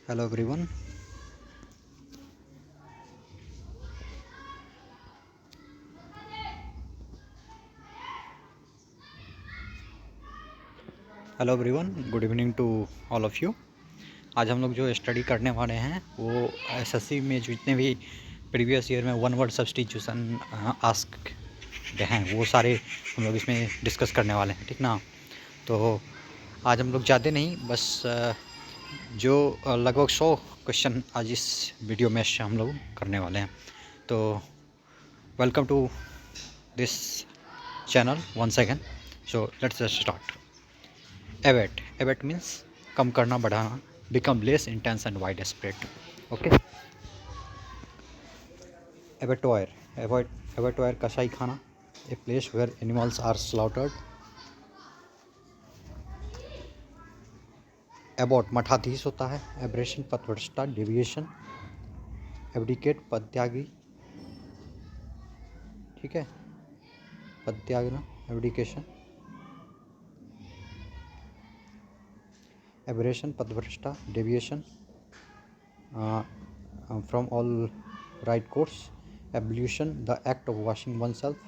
Hello everyone. Hello everyone, good evening to all of you. आज हम लोग जो स्टडी करने वाले हैं वो एसएससी में जितने भी प्रीवियस ईयर में वन वर्ड सब्स्टिट्यूशन आस्क हैं वो सारे हम लोग इसमें डिस्कस करने वाले हैं, ठीक ना। तो आज हम लोग ज़्यादा नहीं, बस जो लगभग 100 क्वेश्चन आज इस वीडियो में हम लोग करने वाले हैं। तो welcome to this channel once again. So let's start. Abate means कम करना, बढ़ाना, become less intense and widespread. Okay. Abattoir कसाई खाना, a place where animals are slaughtered. Abbot मठाधीश होता है। एब्रेशन पथभ्रष्टता, डेविएशन। एब्डिकेट पदत्यागी, ठीक है, पदत्यागना, एब्डिकेशन। एब्रेशन पथभ्रष्टता, deviation from all right course. Ablution the act of washing oneself.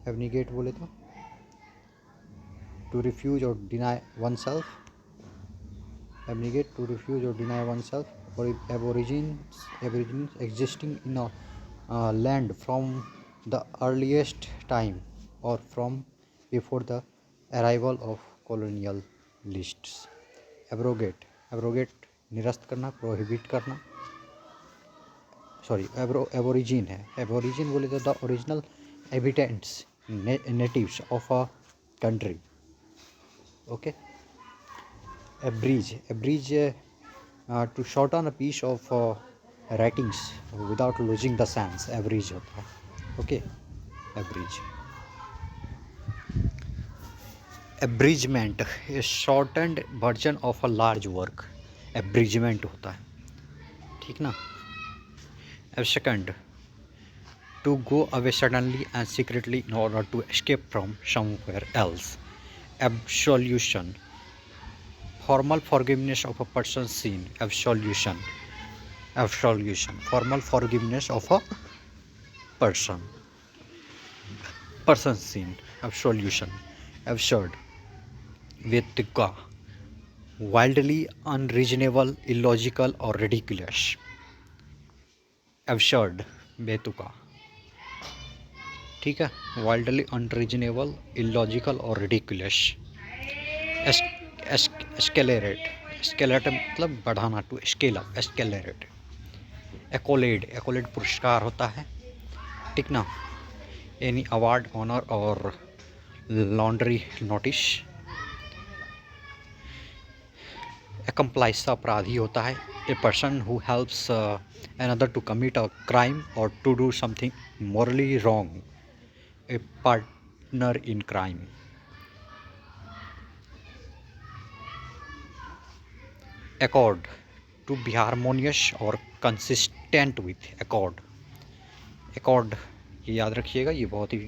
Abnegate बोले to refuse or deny oneself. Abnegate, to refuse or deny oneself. Aborigines existing in a land from the earliest time or from before the arrival of colonialists. Abrogate निरस्त करना, prohibit करना। Sorry, Aborigine है। Aborigine बोले तो the original inhabitants, natives of a country. Okay. Abridge to shorten a piece of writings without losing the sense, abridge होता है। Okay. Abridgment, a shortened version of a large work, abridgment होता है, ठीक ना। Abscond, to go away suddenly and secretly in order to escape from somewhere else. Absolution, formal forgiveness of a person's sin. Absolution, formal forgiveness of a person's sin. Absolution. Absurd, Vetuka, wildly unreasonable, illogical or ridiculous. Absurd, बेतुका, ठीक है, wildly unreasonable, illogical और ridiculous. escalate मतलब बढ़ाना, to scale up, escalate. accolade पुरस्कार होता है, ठीक ना। एनी अवार्ड, ऑनर और लॉन्ड्री नोटिस। accomplice अपराधी होता है, a person who helps another to commit a crime or to do something morally wrong, a partner in crime. Accord, to be harmonious or consistent with. accord ये याद रखिएगा, ये बहुत ही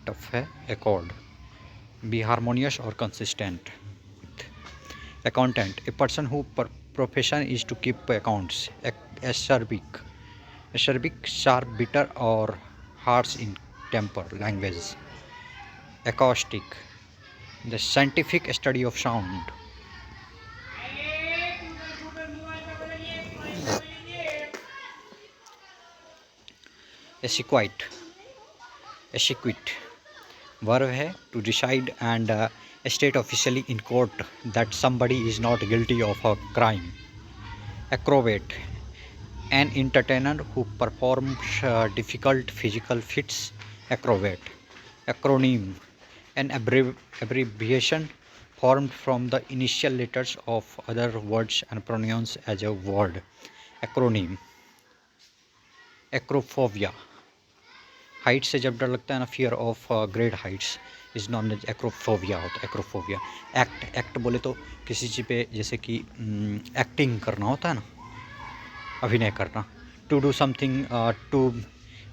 tough है। accord, be harmonious or consistent with. Accountant, a person whose profession is to keep accounts. Acerbic, sharp, bitter or harsh in temper, language. Acoustic, the scientific study of sound. Esequite, verb है, to decide and state officially in court that somebody is not guilty of a crime. Acrobat, an entertainer who performs difficult physical feats. Acrobat. Acronym, an abbreviation formed from the initial letters of other words and pronounced as a word. Acronym. Acrophobia, height से जब डर लगता है ना, fear of great heights is known as acrophobia होता है। Acrophobia. Act बोले तो किसी चीज़ पे जैसे कि एक्टिंग करना होता है ना, अभिनय करना। To do something, to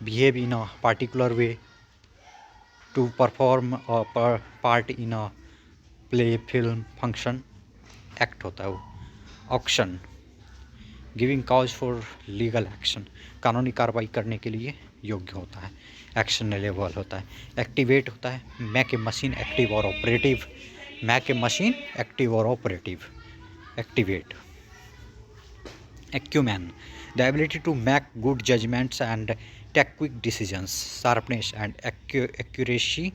behave in a particular way, to perform part in a play, film, function, act होता है वो। Action, giving cause for legal action, कानूनी कार्रवाई करने के लिए योग्य होता है, एक्शनेबल होता है। एक्टिवेट होता है, make a machine active or operative, make a machine active or operative, activate. Acumen, the ability to make good judgments and take quick decisions, sharpness and accuracy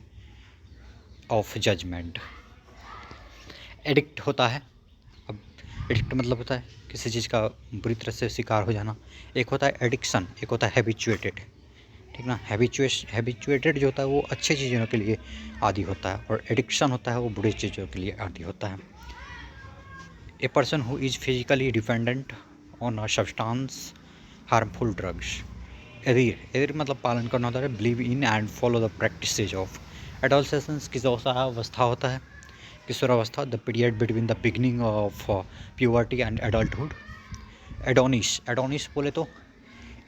of judgment. Addict होता है, अब addict मतलब होता है किसी चीज़ का बुरी तरह से शिकार हो जाना। एक होता है एडिक्शन, एक होता है हैबिचुएटेड, ठीक ना। हैबिचुएटेड जो होता है वो अच्छी चीज़ों के लिए आदी होता है, और एडिक्शन होता है वो बुरी चीज़ों के लिए आदी होता है। A person who is physically dependent on a substance, harmful drugs. Adhere मतलब पालन करना होता है, believe in and follow the practices of. Adolescence किशोरावस्था होता है, किशोरावस्था, the period between the beginning of puberty and adulthood. Adonis बोले तो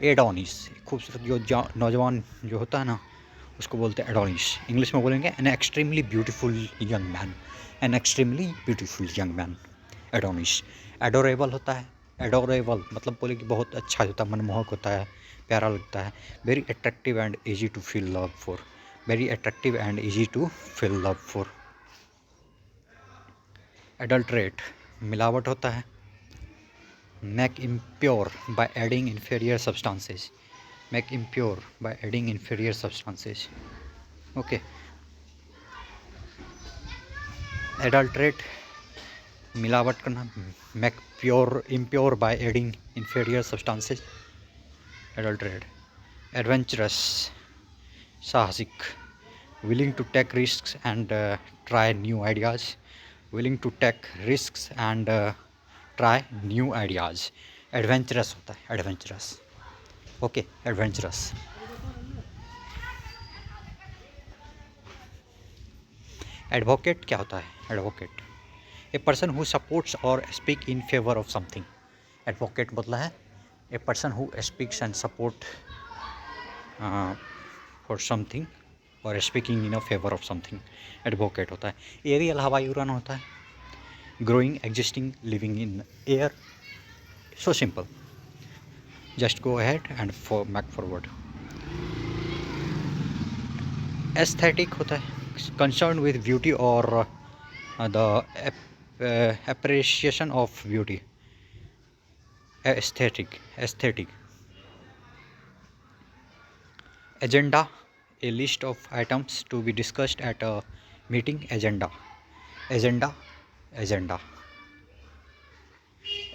एडोनिस, खूबसूरत जो नौजवान जो होता है ना उसको बोलते हैं एडोनिस। इंग्लिश में बोलेंगे an extremely beautiful young man, an extremely beautiful young man, Adonis. Adorable होता है, एडोरेबल मतलब बोले कि बहुत अच्छा होता है, मनमोहक होता है, प्यारा लगता है। Very attractive and easy to feel love for, very attractive and easy to feel love for. Adulterate, मिलावट होता है। Make impure by adding inferior substances, make impure by adding inferior substances, okay. Adulterate, मिलावट करना। Make pure impure by adding inferior substances, adulterate. Adventurous, साहसिक, willing to take risks and try new ideas, willing to take risks and try new ideas, adventurous होता है, adventurous, okay, adventurous. Advocate क्या होता है? Advocate, a person who supports or speak in favour of something. Advocate मतलब है a person who speaks and support for something or speaking in a favour of something, advocate होता है। Aerial, हवाई उड़ान होता है। Growing, existing, living in air, so simple, just go ahead and make forward. Aesthetic होता है, concern with beauty और the appreciation of beauty, aesthetic, aesthetic. Agenda, a list of items to be discussed at a meeting, agenda, agenda, agenda।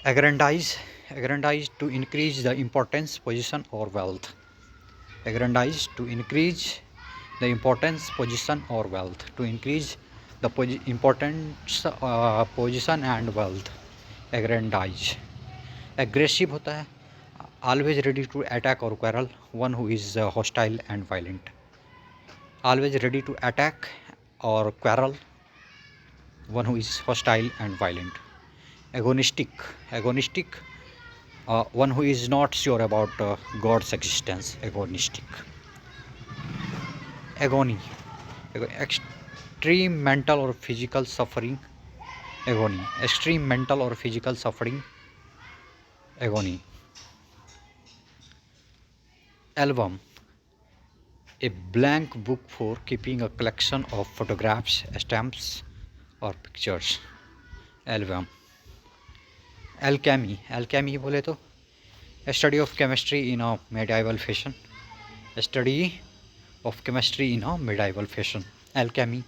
aggrandize, aggrandize, to increase the importance, position or wealth, aggrandize, to increase the importance, position or wealth, to increase the importance, position and wealth, aggrandize। aggressive होता है, always ready to attack or quarrel, one who is hostile and violent, always ready to attack or quarrel, one who is hostile and violent। Agonistic, agonistic, one who is not sure about God's existence, agonistic। Agony, extreme mental or physical suffering, agony, extreme mental or physical suffering, agony। Album, a blank book for keeping a collection of photographs, stamps और pictures, album. Alchemy, alchemy बोले तो study of chemistry in a medieval fashion, study of chemistry in a medieval fashion, alchemy,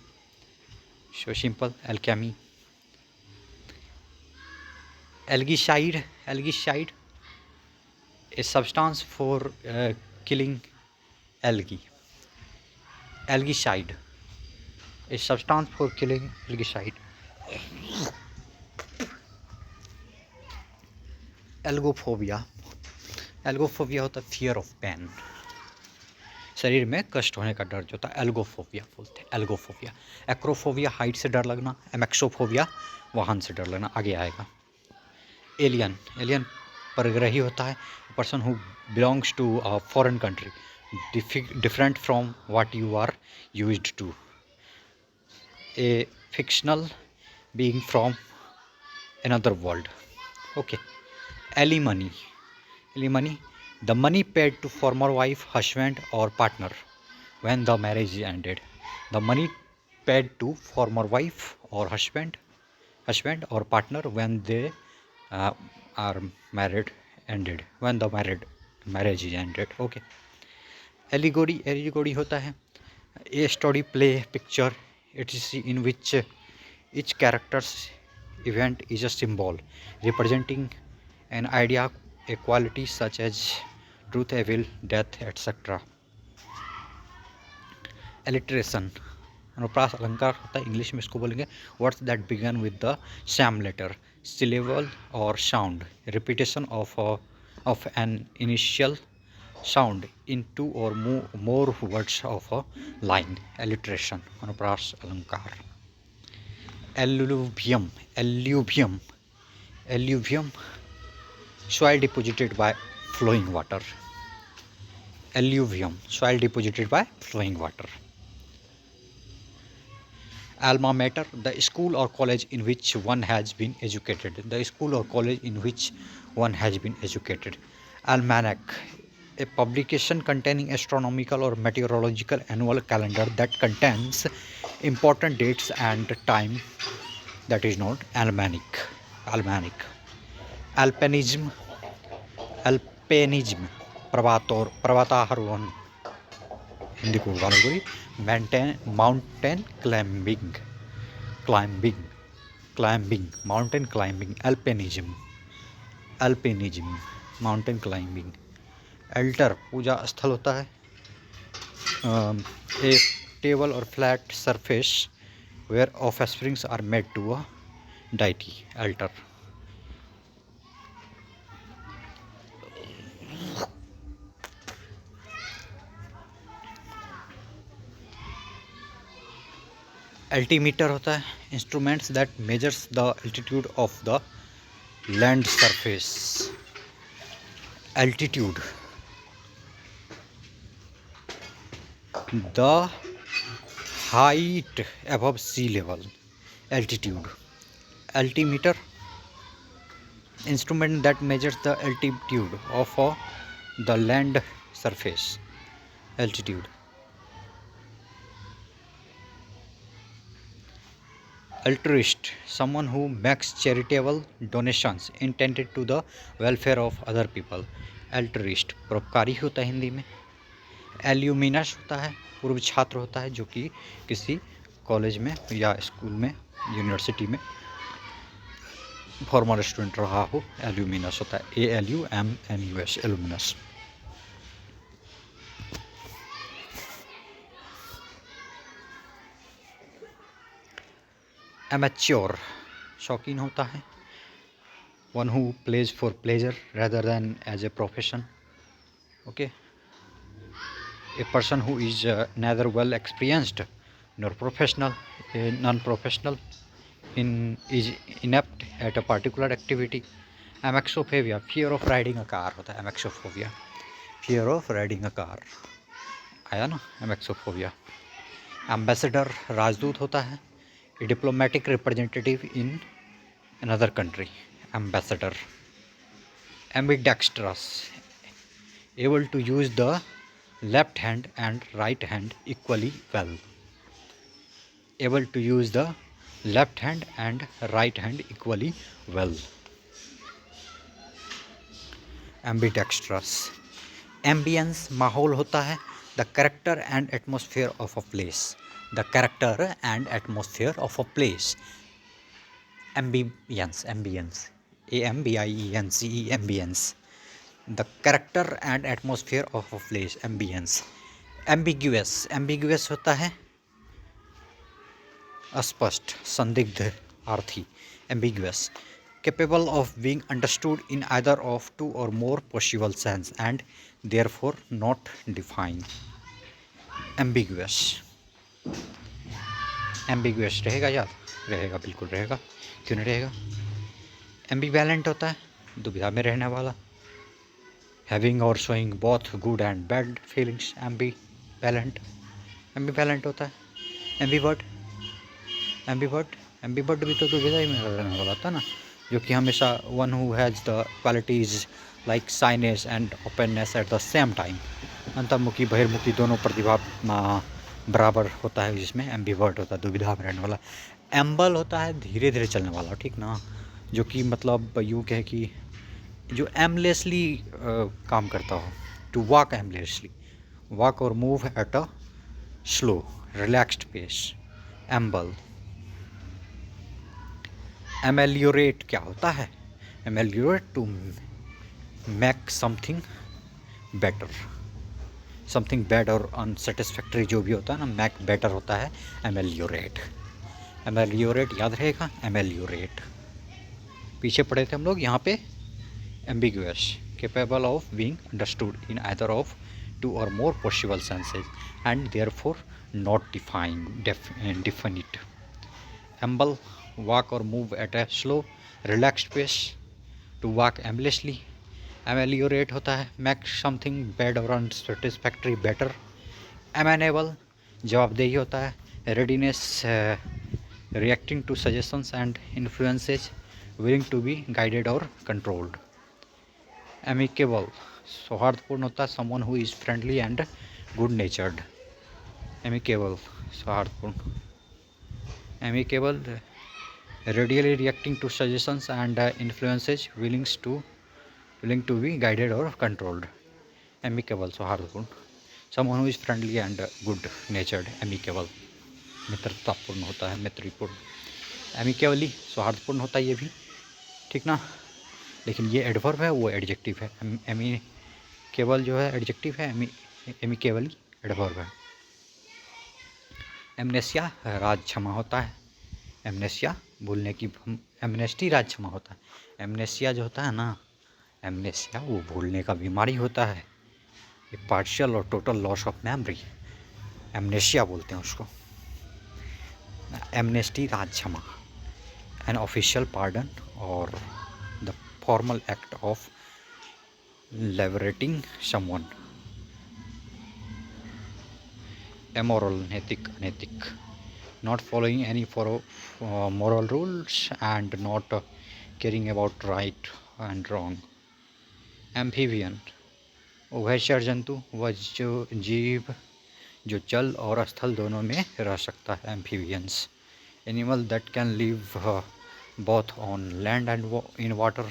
so simple, alchemy. Algicide, algicide, a substance for killing algae, algicide, a substance for killing algicide. Algophobia, algophobia होता है fear of pen, शरीर में कष्ट होने का डर जो होता है एल्गोफोबिया बोलते हैं, एल्गोफोबिया। एक्रोफोबिया, हाइट से डर लगना। एमेक्सोफोबिया, वाहन से डर लगना, आगे आएगा। एलियन, एलियन परग्रही होता है, person who belongs to a foreign country, different from what you are used to. A fictional being from another world. Okay. Alimony. Alimony, the money paid to former wife, husband, or partner when the marriage is ended. The money paid to former wife or husband or partner when they uh, are married ended, when the marriage is ended. Okay. Allegory होता है a story, play, picture, etc., in which each character's event is a symbol representing an idea, a quality such as truth, evil, death, etc. Alliteration, अनुप्रास अलंकार होता है, English में इसको बोलेंगे words that begin with the same letter, syllable or sound, repetition of an initial sound in two or more words of a line. Alliteration, अनुप्रास अलंकार. Alluvium, alluvium, alluvium, soil deposited by flowing water. Alluvium, soil deposited by flowing water. Alma mater, the school or college in which one has been educated. The school or college in which one has been educated. Almanac, a publication containing astronomical or meteorological annual calendar that contains important dates and time, that is known almanac. Almanac. Alpinism, alpinism, पर्वतारोहण, हिंदी को वालों mountain climbing, mountain climbing, alpinism, mountain climbing. Altar, पूजा स्थल होता है, a table or flat surface where offsprings are made to a deity. Altar. Altimeter होता है, instruments that measures the altitude of the land surface. Altitude, the height above sea level. Altitude. Altimeter, instrument that measures the altitude of the land surface. Altitude. Altruist, someone who makes charitable donations intended to the welfare of other people. Altruist, परोपकारी होता है हिंदी में. Alumnus होता है, पूर्व छात्र होता है जो कि किसी कॉलेज में या स्कूल में, यूनिवर्सिटी में फॉर्मर स्टूडेंट रहा हो. Alumnus होता है, ALUMNUS, alumnus. Amateur, शौकीन होता है, one who plays for pleasure rather than as a profession. Okay. A person who is neither well experienced nor professional, non-professional, is inept at a particular activity. Amaxophobia, fear of riding a car होता है. Amaxophobia, fear of riding a car, आया ना amaxophobia. Ambassador, राजदूत होता है, a diplomatic representative in another country. Ambassador. Ambidextrous, able to use the left hand and right hand equally well. Able to use the left hand and right hand equally well. Ambidextrous. Ambience, माहौल होता है, the character and atmosphere of a place. The character and atmosphere of a place. Ambience, AMBIENCE, ambience, the character and atmosphere of a place. Ambience. Ambiguous होता है अस्पष्ट, संदिग्ध, अर्थी. Ambiguous, capable of being understood in either of two or more possible sense and therefore not defined. Ambiguous. Ambiguous रहेगा याद? रहेगा, बिल्कुल रहेगा, क्यों नहीं रहेगा. एम्बिवैलेंट होता है, दुविधा में रहने वाला, having or showing both good and bad feelings. Ambivalent होता है. एम्बिवर्ट एम्बीवर्ट भी तो दुविधा ही में रहने वाला था ना, जो कि हमेशा one who has the qualities like shyness and openness at the same time, अंतर्मुखी बहिर्मुखी दोनों प्रतिभा बराबर होता है, जिसमें एम्बीवर्ट होता है दुविधा में रहने वाला। एम्बल होता है धीरे धीरे चलने वाला, ठीक ना, जो कि मतलब यूँ कहे कि जो एमलेसली काम करता हो, to walk aimlessly, walk or move at a slow relaxed pace, amble. Ameliorate क्या होता है? Ameliorate to make something better, something bad or unsatisfactory जो भी होता है ना, मेक बेटर होता है एमेलियोरेट। एमेलियोरेट याद रहेगा, एमेलियोरेट। पीछे पढ़े थे हम लोग यहाँ पे ambiguous, capable of being understood in either of two or more possible senses and therefore not definite. Amble, walk or move at a slow relaxed pace, to walk aimlessly. Ameliorate होता है make something bad or unsatisfactory better. Amenable जवाबदेही होता है readiness, reacting to suggestions and influences, willing to be guided or controlled. Amicable सौहार्दपूर्ण होता है someone who is friendly and good natured, amicable सौहार्दपूर्ण। Amicable readily reacting to suggestions and influences, willing to be guided or controlled, amicable सौहार्दपूर्ण। Someone who is friendly and good natured, amicable मित्रतापूर्ण होता है, मैत्रीपूर्ण। Amicably सौहार्दपूर्ण होता है ये भी, ठीक ना, लेकिन ये एडवर्ब है, वो एडजेक्टिव है। एमिकेबल जो है एडजेक्टिव है, एमिकेबली एडवर्ब है। एमनेसिया राज क्षमा होता है, एमनेसिया भूलने की, एमनेस्टी राज क्षमा होता है। एमनेसिया जो होता है ना, एमनेसिया वो भूलने का बीमारी होता है, ये पार्शियल और total loss of memory, amnesia बोलते हैं उसको। एमनेस्टी राज क्षमा, एन ऑफिशियल पार्डन और the formal act of liberating someone. Immoral नैतिक अनैतिक, not following any moral rules and not caring about right and wrong. Amphibian उभयचर जंतु, वह जो जीव जो जल और स्थल दोनों में रह सकता है, amphibians. Animal that can live both on land and in water,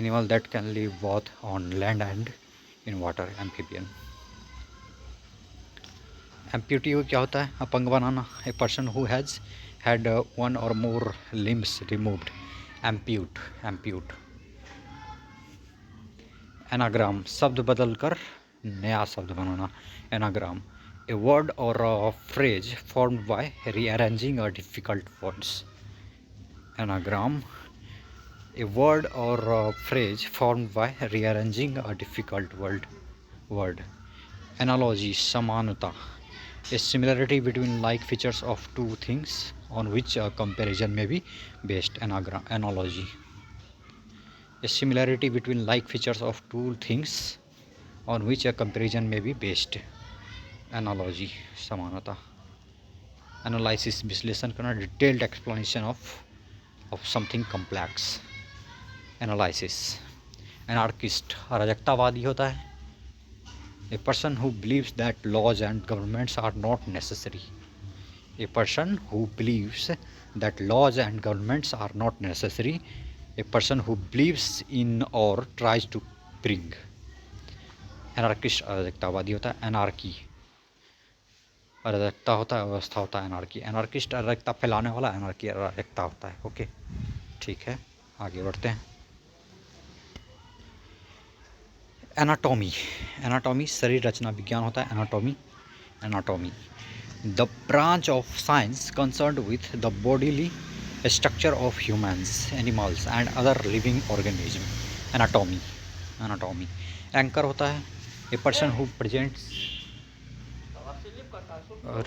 animal that can live both on land and in water, amphibian. Amputee क्या होता है? अपंग बनाना, a person who has had one or more limbs removed, ampute. Anagram शब्द बदल कर नया शब्द बनाना, anagram, a word or a phrase formed by rearranging a difficult words. Anagram, a word or a phrase formed by rearranging a difficult word. Analogy समानता, a similarity between like features of two things on which a comparison may be based. Analogy, a similarity between like features of two things on which a comparison may be based. Analogy समानता। Analysis विश्लेषण करना, detailed explanation of something complex. Analysis. Anarchist अराजकतावादी होता है, a person who believes that laws and governments are not necessary, a person who believes that laws and governments are not necessary, a person who believes in or tries to bring. Anarchist अराजकतावादी होता है, anarchy अराजकता होता है, अवस्था होता है anarchy. Anarchist अराजकता फैलाने वाला, एनार्की अराजकता होता है। ओके, ठीक है, आगे बढ़ते हैं। एनाटॉमी शरीर रचना विज्ञान होता है, anatomy the branch of science concerned with the bodily structure of humans, animals and other living organism, anatomy. Anchor होता है, a person who presents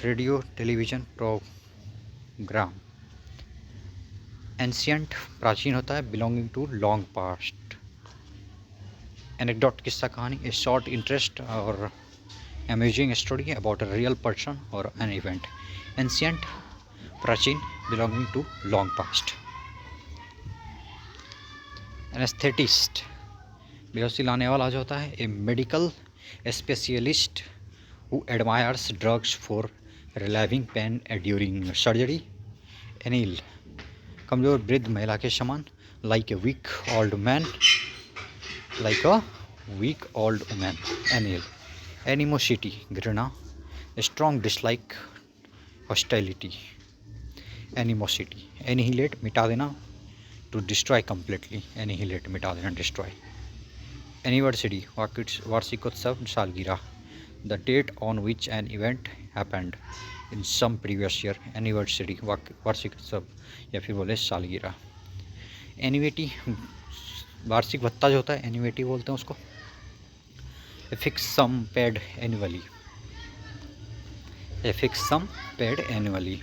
radio television program. Ancient प्राचीन होता है, belonging to long past. Anecdote किस्सा कहानी, a short interest or amazing story about a real person or an event. Ancient प्राचीन, belonging to long past. Anaesthetist, बेहोशी लाने वाला जो होता है, ए medical specialist who admires drugs for relieving pain during surgery. Anile, कमज़ोर वृद्ध महिला के समान, like a weak old man, like a weak old women. Anile, animosity, घृणा, strong dislike, hostility. Animosity, annihilate, मिटा देना, टू डिस्ट्रॉय कम्प्लीटली, एनिहिलेट, मिटा देना, डिस्ट्रॉय। एनिवर्सरी, वार्षिकोत्सव, सालगिरह, the date on which an event happened in some previous year. Anniversary, वार्षिकोत्सव या फिर बोले सालगिरह। एनिवेटी, वार्षिक भत्ता जो होता है, एनिवेटी बोलते हैं उसको। A fix sum paid annually, a fix sum paid annually.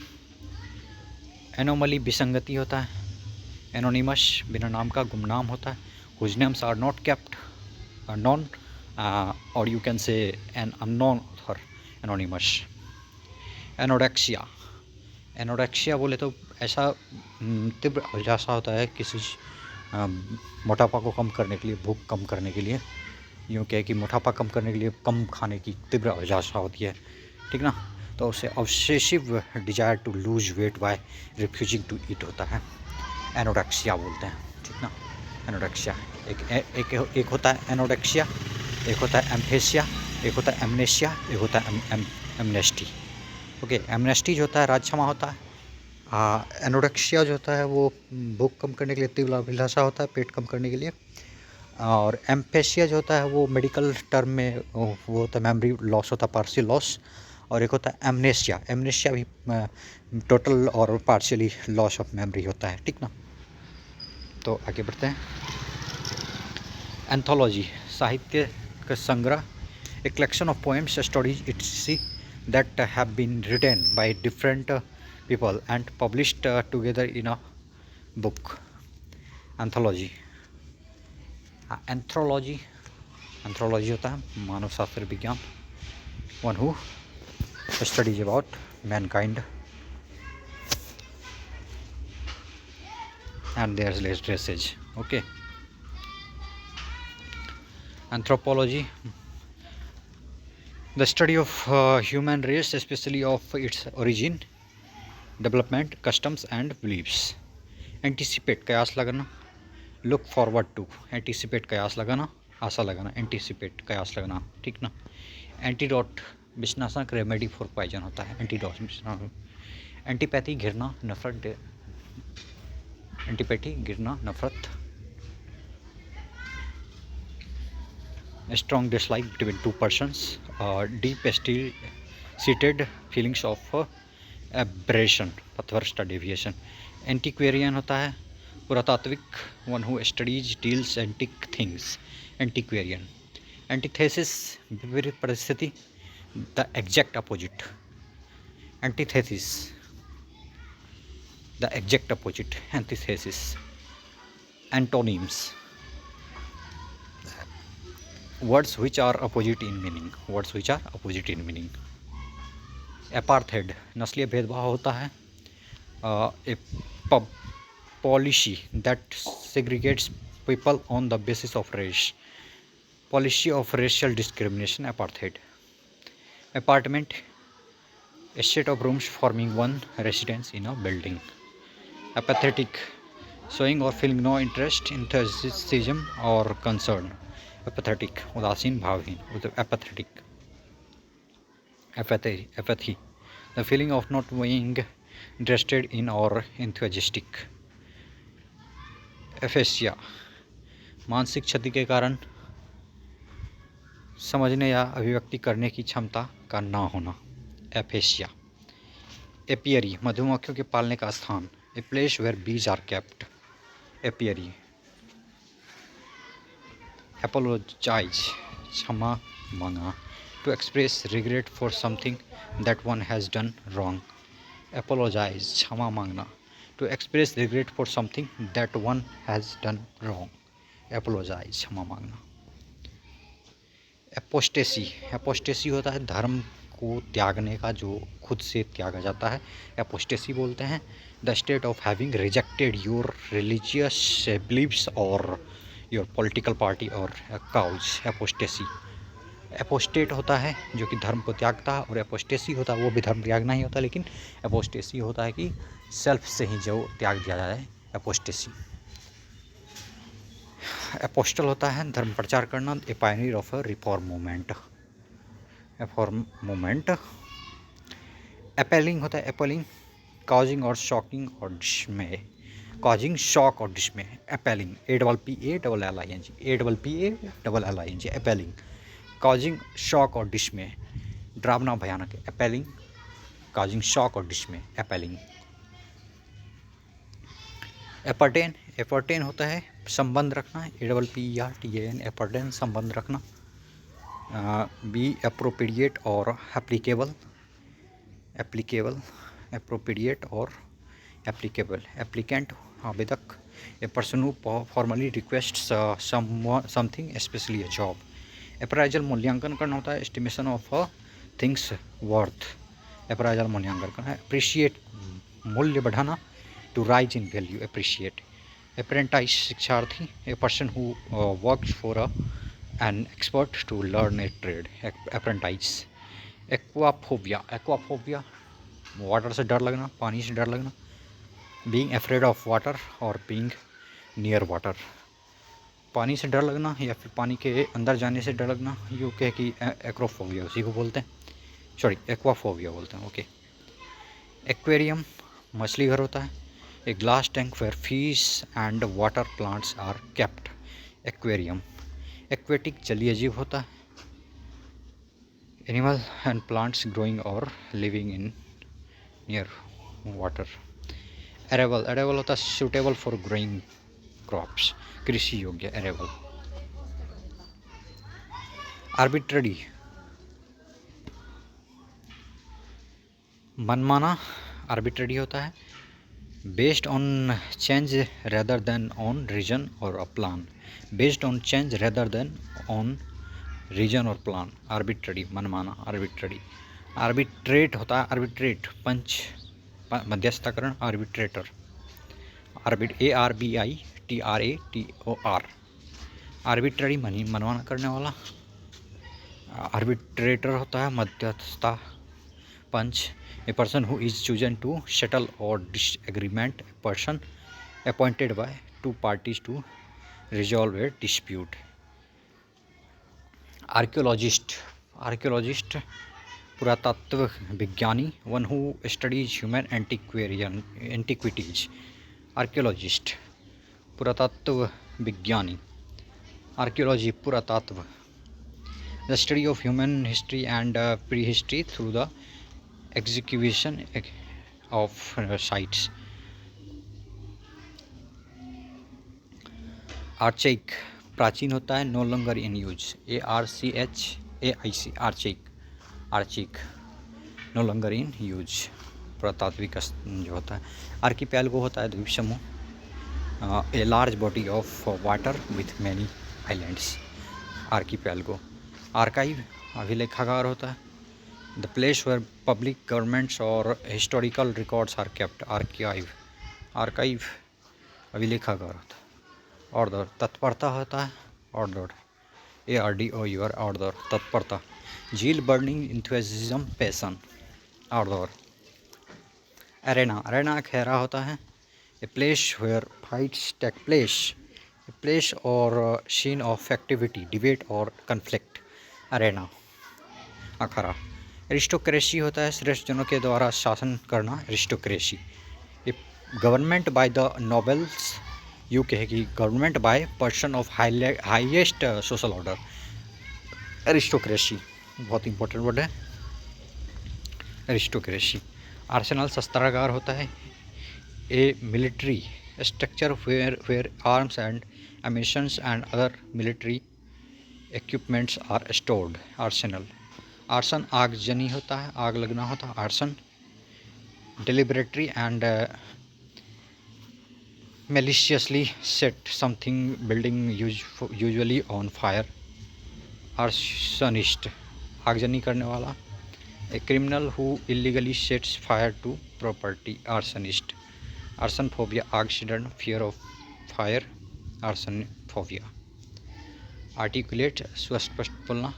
Anomaly, विसंगति होता है। एनोनिमस, बिना नाम का, गुमनाम होता है। Whose names are not kept, unknown, or you can say an unknown author, anonymous. Anorexia, anorexia बोले तो ऐसा तीव्र अभिलाषा होता है किसी मोटापा को कम करने के लिए, भूख कम करने के लिए, यूँ कहे कि मोटापा कम करने के लिए कम खाने की तीव्र अभिलाषा होती है, ठीक ना। तो उसे obsessive desire to lose weight by refusing to eat होता है, एनोरेक्सिया बोलते हैं, ठीक ना। एनोरेक्सिया एक होता है एनोरेक्सिया, एक होता है एम्फेसिया, एक होता है एमनेशिया, एक होता है एमनेस्टी। ओके, एमनेस्टी जो होता है राजक्षमा होता है। एनोरेक्सिया जो होता है वो भूख कम करने के लिए, तीव्र अभिलाषा होता है पेट कम करने के लिए। और एम्फेसिया जो होता है वो मेडिकल टर्म में वो होता है मेमोरी लॉस होता है, पार्शियल लॉस। और एक होता है एमनेशिया, एमनेशिया भी टोटल और पार्शियली लॉस ऑफ मेमोरी होता है, ठीक ना। तो आगे बढ़ते हैं। एंथोलॉजी, साहित्य का संग्रह, a collection of poems, stories etc that have been written by different people and published together in a book. Anthology. Anthropology, anthropology होता है मानव शास्त्र विज्ञान, one who studies about mankind and their dresses. Okay, anthropology, the study of human race, especially of its origin, development, customs and beliefs. Anticipate, कयास लगाना, look forward to, anticipate कयास लगाना, आशा लगाना, anticipate कयास लगाना, ठीक ना। एंटीडोट, विषनाशक, रेमेडी फॉर पॉइजन होता है, एंटीडोट विषनाशक। एंटीपैथी, घृणा, नफरत, एंटीपैथी, घृणा, नफरत। Strong dislike between two persons, deep seated feelings of abrasion, पथभ्रष्ट, डेविएशन। एंटीक्वेरियन होता है पुरातात्विक, one who studies deals antique things, antiquarian. Antithesis, विपरीत परिस्थिति, the exact opposite, antithesis, the exact opposite, antithesis. Antonyms, words which are opposite in meaning, words which are opposite in meaning. Apartheid, नस्लीय भेदभाव होता है। A policy that segregates people on the basis of race, policy of racial discrimination, apartheid. Apartment, a set of rooms forming one residence in a building. Apathetic, showing or feeling no interest, enthusiasm or concern. Apathetic, उदासीन, भावहीन, apathetic. Apathy, the feeling of not being interested in or enthusiastic. Aphasia, मानसिक क्षति के कारण समझने या अभिव्यक्ति करने की क्षमता का ना होना, एफेसिया। एपियरी, मधुमक्खियों के पालने का स्थान, a place where bees are kept, apiary. Apologise, क्षमा मांगना, to express regret for something that one has done wrong, apologise, क्षमा मांगना, to express regret for something that one has done wrong, apologise, क्षमा मांगना। एपोस्टेसी, एपोस्टेसी होता है धर्म को त्यागने का, जो खुद से त्यागा जाता है, एपोस्टेसी बोलते हैं। the state of having rejected your religious beliefs or your political party or a cause, apostasy. Apostate होता है जो कि धर्म को त्यागता है, और एपोस्टेसी होता है वो भी धर्म त्यागना ही होता है, लेकिन एपोस्टेसी होता है कि सेल्फ से ही जो त्याग दिया जाए, एपोस्टेसी। एपोस्टल होता है धर्म प्रचार करना, a pioneer of a reform movement, reform movement. Appalling होता है, एपेलिंग काउजिंग और शॉकिंग और डिसमे, causing shock or dismay, appalling, APPALLING, APPALLING, appalling, causing shock or dismay, डरावना भयानक, एपेलिंग, काउजिंग शॉक और डिसमे, एपेलिंग। एपर्टेन, एपर्टेन होता है संबंध रखना, APPERTAN, एपर्टेन संबंध रखना। Be appropriate or applicable, applicable, appropriate or applicable, applicant आवेदक, a person who formally request something specially a job. Appraisal मूल्यांकन करना होता है, estimation of things worth, appraisal मूल्यांकन करना है। अप्रिशिएट मूल्य बढ़ाना, to rise in value, appreciate. Apprentice शिक्षार्थी, a person who works for an expert to learn a trade, apprentice. Aquaphobia, aquaphobia water से डर लगना, पानी से डर लगना। बीइंग अफ्रेड ऑफ वाटर और बीइंग नियर वाटर, पानी से डर लगना या फिर पानी के अंदर जाने से डर लगना, यू कह कि एक्रोफोबिया उसी को बोलते हैं, सॉरी एक्वाफोबिया बोलते हैं, ओके। एक्वेरियम मछली घर होता है, a glass tank where fish and water plants are kept, aquarium. Aquatic जलीय जीव होता है, animal and plants growing or living in near water. Arable, arable होता है सूटेबल फॉर ग्रोइंग क्रॉप्स, कृषि योग्य, एरेबल। आर्बिट्ररी मनमाना, आर्बिट्ररी होता है based on change rather than on reason or a plan, based on change rather than on reason or plan, arbitrary मनमाना, arbitrary. Arbitrate होता है, आर्बिट्रेट पंच मध्यस्थकरण, आर्बिट्रेटर, ARBITRATOR, आर्बिट्ररी मनमाना करने वाला। आर्बिट्रेटर होता है मध्यस्थता पंच, a person who is chosen to settle or disagreement, a person appointed by two parties to resolve a dispute. Archaeologist, archaeologist पुरातत्व विज्ञानी, one who studies human antiquities, archaeologist पुरातत्व विज्ञानी, आर्कियोलॉजी पुरातत्व, the study of human history and prehistory through the execution of sites. Archaic प्राचीन होता है, no longer in use, ARCHAIC, archaic, archaic, no longer in use, पुरातात्विक जो होता है। आर्किपेलगो होता है द्वीप समूह, a large body of water with many islands, archipelago. Archive अभिलेखागार होता है, the place where public governments or historical records are kept, archive, archive अभिलेखागार होता है। ऑर्डर तत्परता होता है, ऑर्डर, ARDOUR, ऑर्डर तत्परता। Zeal burning enthusiasm passion, ardour. Arena, arena खेरा होता है, a place where fights take place, a place or scene of activity, debate or conflict, arena, अखाड़ा। एरिस्टोक्रेसी होता है श्रेष्ठ जनों के द्वारा शासन करना, aristocracy. A government by the nobles, you कहेगी government by person of highest social order, aristocracy, बहुत इंपॉर्टेंट वर्ड है एरिस्टोक्रेसी। आर्सेनल शस्त्रागार होता है, a military structure where arms and emissions and other military equipments are stored, arsenal. Arson आगजनी होता है, आग लगना होता है, arson. Deliberately and maliciously set something building usually on fire, arsonist, आगजनी करने वाला। A criminal who illegally sets fire to property, arsonist। Arson-phobia, accident, fear of fire, arson-phobia. Articulate, स्पष्ट बोलना,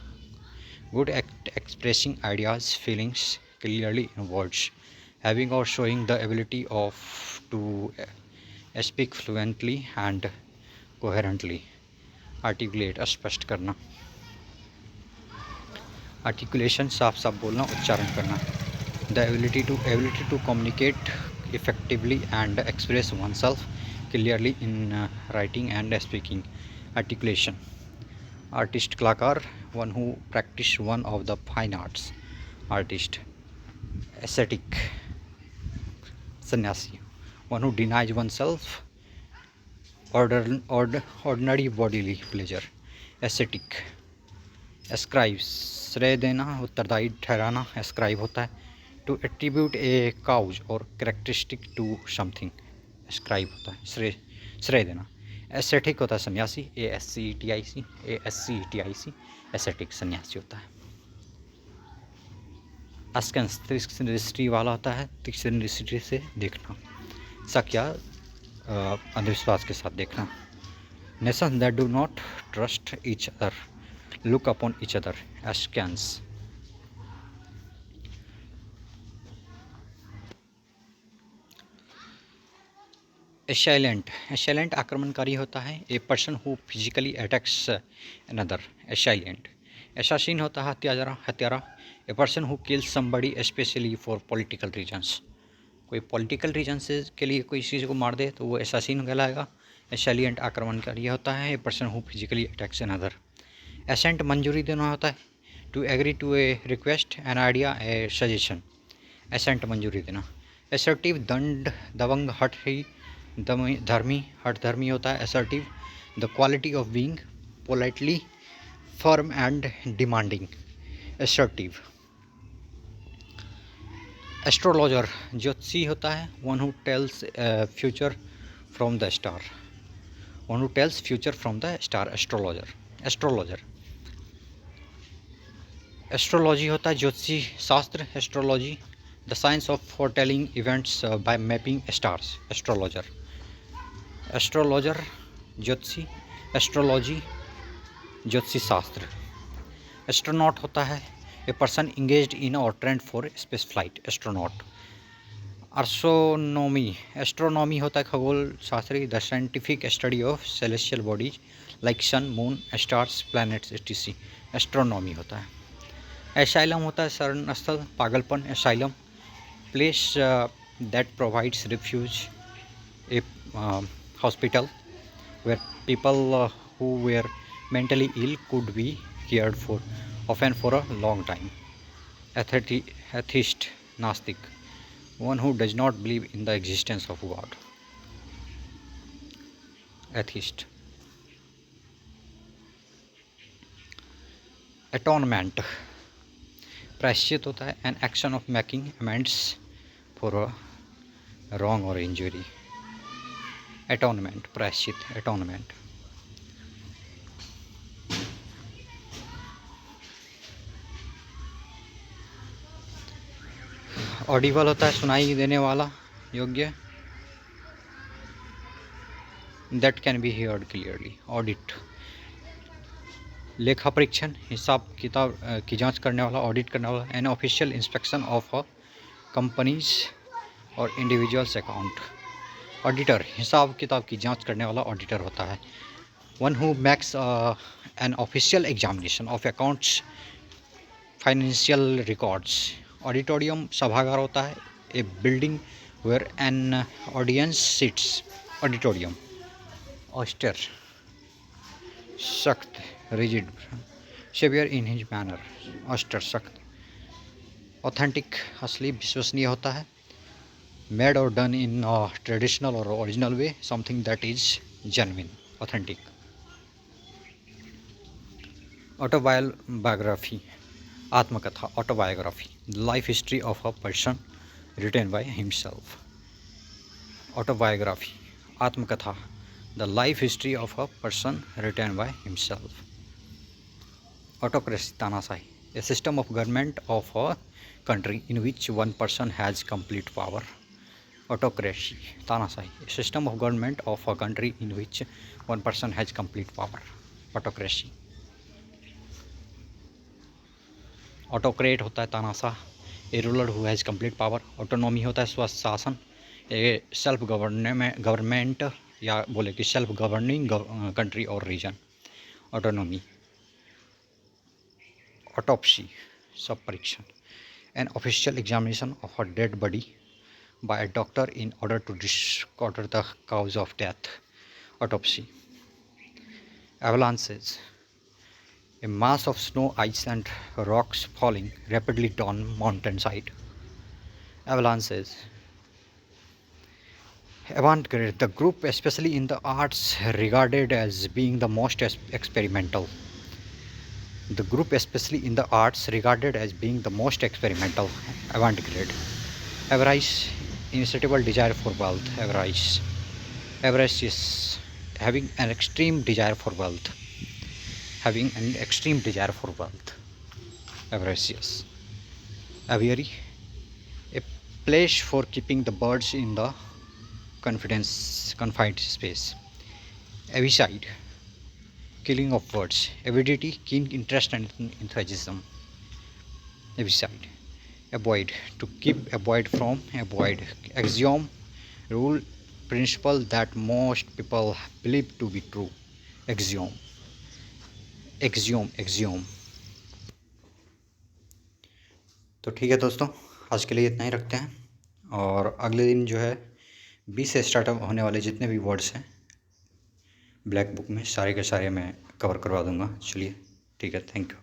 good at expressing ideas, feelings clearly in words, having or showing the ability to speak fluently and coherently. Articulate, स्पष्ट करना. Articulation, साफ साफ बोलना, उच्चारण करना. The ability to communicate effectively and express oneself clearly in writing and speaking. Articulation. Artist, कलाकार, one who practice one of the fine arts. Artist. Ascetic, सन्यासी, one who denies oneself ordinary bodily pleasure. Ascetic. Ascribe, श्रेय देना, उत्तरदायी ठहराना, ascribe होता है. To attribute a cause or characteristic to something, ascribe होता है, श्रेय देना. Ascetic होता है सन्यासी, ASCETIC, ascetic सन्यासी होता है. Askance, तीक्ष्ण दृष्टि वाला होता है, तीक्ष्ण दृष्टि से देखना. शक या अंधविश्वास के साथ देखना. Nations that do not trust each other look upon each other. Askance. Assailant आक्रमणकारी होता है. A person who physically attacks another. Assailant. Assassin होता है हत्यारा. A person who kills somebody specially for political reasons. कोई पॉलिटिकल रीजन्स के लिए कोई चीज़ को मार दे तो वो assassin कहलाएगा. Assailant आक्रमणकारी होता है. A person who physically attacks another. Assent मंजूरी देना होता है. To agree to a request, an idea, a suggestion. Assent मंजूरी देना. Assertive दबंग, हठधर्मी होता है. Assertive, the quality of being politely firm and demanding. Assertive. Astrologer, ज्योतिषी होता है. One who tells future from the star. One who tells future from the star. Astrologer. Astrology होता है ज्योतिषी शास्त्र. Astrology, the science of फोरटेलिंग events by mapping stars. Astrologer ज्योतिषी. Astrology ज्योतिषी शास्त्र. एस्ट्रोनॉट होता है a person engaged in or trained for space flight. Astronaut. Astronomy होता है खगोल शास्त्री. The scientific study of celestial bodies like sun, moon, stars, planets etc. Astronomy होता है. एसाइलम होता है शरण स्थल, पागलपन. Asylum, place that provides refuge, a hospital where people who were mentally ill could be cared for often for a long time. Atheist, नास्तिक, one who does not believe in the existence of God. Atheist. एटोनमेंट, प्रायश्चित होता है. An action of making amends for a wrong और injury. एटोनमेंट, प्रायश्चित. एटोनमेंट. Audible होता है सुनाई देने वाला, योग्य. That can be heard clearly. Audit, लेखा परीक्षण, हिसाब किताब की जांच करने वाला, ऑडिट करने वाला. An official inspection of a company's or individuals account. Auditor, हिसाब किताब की जांच करने वाला ऑडिटर होता है. One who makes an official examination of accounts, financial records. Auditorium, सभागार होता है. A building where an audience sits. Auditorium. Austere, सख्त, rigid, severe in his manner. Austere, सख्त. ऑथेंटिक, असली, विश्वसनीय होता है. Made or done in traditional or original way, something that is genuine. Authentic. Autobiography, आत्मकथा. Autobiography, life history of a person written by himself. Autobiography, आत्मकथा, the life history of a person written by himself. Autocracy, तानाशाही, a system of government of a country in which one person has complete power. Autocracy, तानाशाही, a system of government of a country in which one person has complete power. Autocracy. Autocrat होता है तानाशाह, a ruler who has complete power. Autonomy होता है स्वशासन, a self government या बोले कि self governing country or region. Autonomy. Autopsy, शव परीक्षण, an official examination of a dead body by a doctor in order to discover the cause of death. Autopsy. Avalanches, a mass of snow, ice and rocks falling rapidly down mountainside. Avalanches. Avant-garde, the group especially in the arts regarded as being the most experimental. The group especially in the arts regarded as being the most experimental. Avant-garde. Avarice, insatiable desire for wealth. Avarice. Avarice is having an extreme desire for wealth. Having an extreme desire for wealth. Avaricious. Aviary, a place for keeping the birds in the confined space. Avicide, killing of birds. Avidity, keen interest and enthusiasm. Avicide. Avoid, to keep, avoid from, avoid. Axiom, rule, principle that most people believe to be true. Axiom. Axiom. तो ठीक है दोस्तों, आज के लिए इतना ही रखते हैं और अगले दिन जो है 20 से स्टार्टअप होने वाले जितने भी वर्ड्स हैं ब्लैक बुक में सारे के सारे मैं कवर करवा दूंगा। चलिए ठीक है, थैंक यू।